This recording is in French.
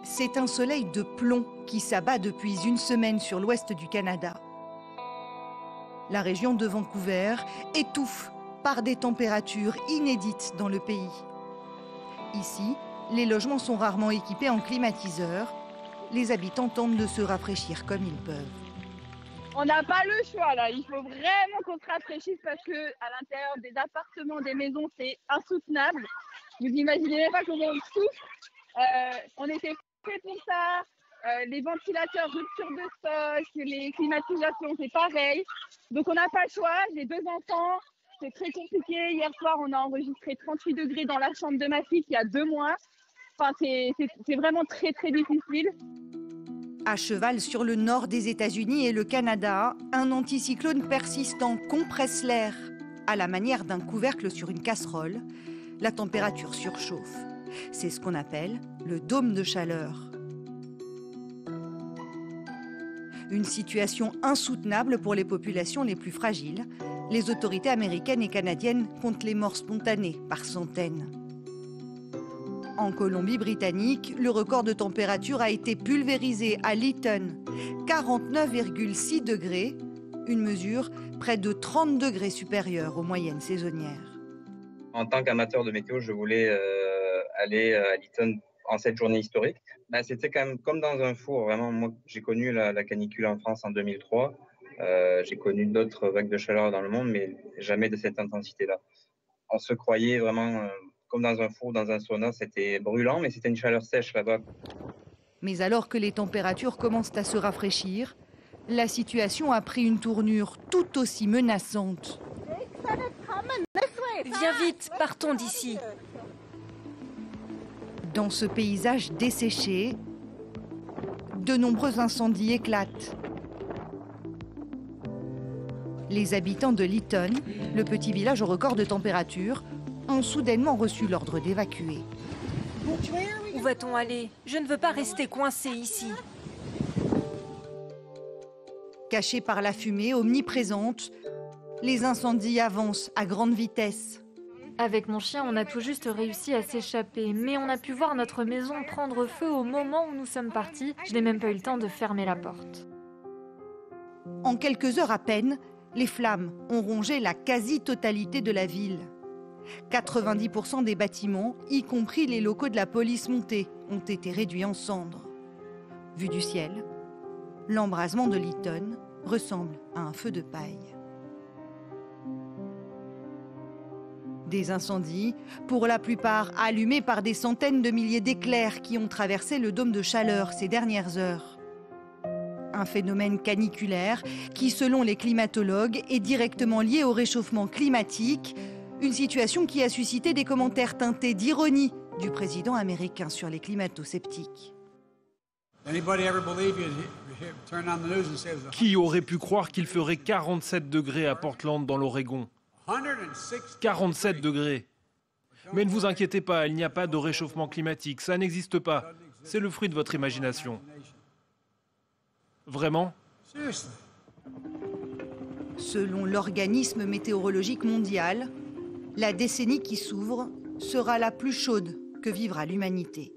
C'est un soleil de plomb qui s'abat depuis une semaine sur l'ouest du Canada. La région de Vancouver étouffe par des températures inédites dans le pays. Ici, les logements sont rarement équipés en climatiseur. Les habitants tentent de se rafraîchir comme ils peuvent. On n'a pas le choix là, il faut vraiment qu'on se rafraîchisse parce que à l'intérieur des appartements, des maisons, c'est insoutenable. Vous imaginez même pas comment on souffre. On était fait pour ça. Les ventilateurs, rupture de stock, les climatisations, c'est pareil. Donc on n'a pas le choix. J'ai 2 enfants, c'est très compliqué. Hier soir, on a enregistré 38 degrés dans la chambre de ma fille qui a 2 mois. Enfin, c'est vraiment très très difficile. À cheval sur le nord des États-Unis et le Canada, un anticyclone persistant compresse l'air. À la manière d'un couvercle sur une casserole, la température surchauffe. C'est ce qu'on appelle le dôme de chaleur. Une situation insoutenable pour les populations les plus fragiles. Les autorités américaines et canadiennes comptent les morts spontanées par centaines. En Colombie-Britannique, le record de température a été pulvérisé à Lytton, 49,6 degrés, une mesure près de 30 degrés supérieure aux moyennes saisonnières. En tant qu'amateur de météo, je voulais aller à Lytton en cette journée historique. C'était quand même comme dans un four. Vraiment, moi, j'ai connu la canicule en France en 2003. J'ai connu d'autres vagues de chaleur dans le monde, mais jamais de cette intensité-là. On se croyait vraiment comme dans un four, dans un sauna. C'était brûlant, mais c'était une chaleur sèche là-bas. Mais alors que les températures commencent à se rafraîchir, la situation a pris une tournure tout aussi menaçante. Viens vite, partons d'ici. Dans ce paysage desséché, de nombreux incendies éclatent. Les habitants de Lytton, le petit village au record de température, ont soudainement reçu l'ordre d'évacuer. Où va-t-on aller? Je ne veux pas rester coincé ici. Cachés par la fumée omniprésente, les incendies avancent à grande vitesse. Avec mon chien, on a tout juste réussi à s'échapper, mais on a pu voir notre maison prendre feu au moment où nous sommes partis. Je n'ai même pas eu le temps de fermer la porte. En quelques heures à peine, les flammes ont rongé la quasi-totalité de la ville. 90% des bâtiments, y compris les locaux de la police montée, ont été réduits en cendres. Vu du ciel, l'embrasement de Lytton ressemble à un feu de paille. Des incendies, pour la plupart allumés par des centaines de milliers d'éclairs qui ont traversé le dôme de chaleur ces dernières heures. Un phénomène caniculaire qui, selon les climatologues, est directement lié au réchauffement climatique, une situation qui a suscité des commentaires teintés d'ironie du président américain sur les climato-sceptiques. Qui aurait pu croire qu'il ferait 47 degrés à Portland dans l'Oregon ? 47 degrés. Mais ne vous inquiétez pas, il n'y a pas de réchauffement climatique, ça n'existe pas. C'est le fruit de votre imagination. Vraiment ? Selon l'organisme météorologique mondial, la décennie qui s'ouvre sera la plus chaude que vivra l'humanité.